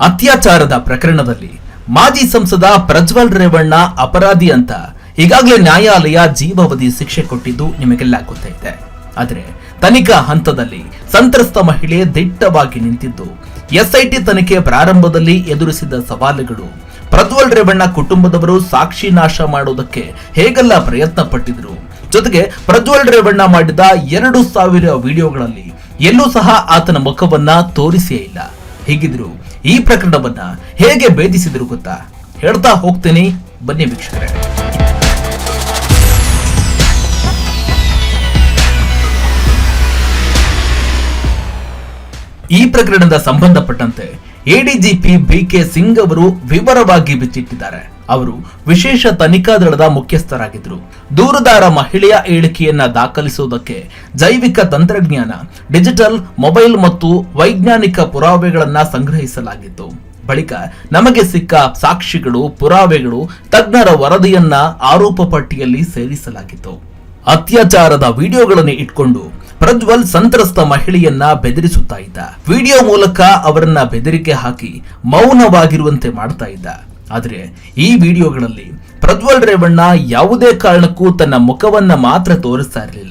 ಅತ್ಯಾಚಾರದ ಪ್ರಕರಣದಲ್ಲಿ ಮಾಜಿ ಸಂಸದ ಪ್ರಜ್ವಲ್ ರೇವಣ್ಣ ಅಪರಾಧಿ ಅಂತ ಈಗಾಗಲೇ ನ್ಯಾಯಾಲಯ ಜೀವಾವಧಿ ಶಿಕ್ಷೆ ಕೊಟ್ಟಿದ್ದು ನಿಮಗೆಲ್ಲ ಗೊತ್ತೈತೆ. ಆದರೆ ತನಿಖಾ ಹಂತದಲ್ಲಿ ಸಂತ್ರಸ್ತ ಮಹಿಳೆ ದಿಟ್ಟವಾಗಿ ನಿಂತಿದ್ದು ಎಸ್ಐಟಿ ತನಿಖೆ ಪ್ರಾರಂಭದಲ್ಲಿ ಎದುರಿಸಿದ ಸವಾಲುಗಳು, ಪ್ರಜ್ವಲ್ ರೇವಣ್ಣ ಕುಟುಂಬದವರು ಸಾಕ್ಷಿ ನಾಶ ಮಾಡುವುದಕ್ಕೆ ಹೇಗೆಲ್ಲ ಪ್ರಯತ್ನ ಪಟ್ಟಿದ್ರು, ಜೊತೆಗೆ ಪ್ರಜ್ವಲ್ ರೇವಣ್ಣ ಮಾಡಿದ 2000 ವಿಡಿಯೋಗಳಲ್ಲಿ ಎಲ್ಲೂ ಸಹ ಆತನ ಮುಖವನ್ನ ತೋರಿಸಿಯೇ ಇಲ್ಲ. ಹೀಗಿದ್ರು ಈ ಪ್ರಕರಣವನ್ನ ಹೇಗೆ ಭೇದಿಸಿದ್ರು ಗೊತ್ತಾ? ಹೇಳ್ತಾ ಹೋಗ್ತೀನಿ, ಬನ್ನಿ ವೀಕ್ಷಕರೇ. ಈ ಪ್ರಕರಣದ ಸಂಬಂಧಪಟ್ಟಂತೆ ಎಡಿಜಿಪಿ ಬಿಕೆ ಸಿಂಗ್ ಅವರು ವಿವರವಾಗಿ ಬಿಚ್ಚಿಟ್ಟಿದ್ದಾರೆ. ಅವರು ವಿಶೇಷ ತನಿಖಾ ದಳದ ಮುಖ್ಯಸ್ಥರಾಗಿದ್ದರು. ದೂರುದಾರ ಮಹಿಳೆಯ ಹೇಳಿಕೆಯನ್ನ ದಾಖಲಿಸುವುದಕ್ಕೆ ಜೈವಿಕ ತಂತ್ರಜ್ಞಾನ, ಡಿಜಿಟಲ್, ಮೊಬೈಲ್ ಮತ್ತು ವೈಜ್ಞಾನಿಕ ಪುರಾವೆಗಳನ್ನ ಸಂಗ್ರಹಿಸಲಾಗಿತ್ತು. ಬಳಿಕ ನಮಗೆ ಸಿಕ್ಕ ಸಾಕ್ಷಿಗಳು, ಪುರಾವೆಗಳು, ತಜ್ಞರ ವರದಿಯನ್ನ ಆರೋಪ ಪಟ್ಟಿಯಲ್ಲಿ ಸೇರಿಸಲಾಗಿತ್ತು. ಅತ್ಯಾಚಾರದ ವಿಡಿಯೋಗಳನ್ನು ಇಟ್ಕೊಂಡು ಪ್ರಜ್ವಲ್ ಸಂತ್ರಸ್ತ ಮಹಿಳೆಯನ್ನ ಬೆದರಿಸುತ್ತಾ ಇದ್ದ. ವಿಡಿಯೋ ಮೂಲಕ ಅವರನ್ನ ಬೆದರಿಕೆ ಹಾಕಿ ಮೌನವಾಗಿರುವಂತೆ ಮಾಡ್ತಾ ಇದ್ದ. ಆದರೆ ಈ ವಿಡಿಯೋಗಳಲ್ಲಿ ಪ್ರಜ್ವಲ್ ರೇವಣ್ಣ ಯಾವುದೇ ಕಾರಣಕ್ಕೂ ತನ್ನ ಮುಖವನ್ನ ಮಾತ್ರ ತೋರಿಸ್ತಾ ಇರಲಿಲ್ಲ.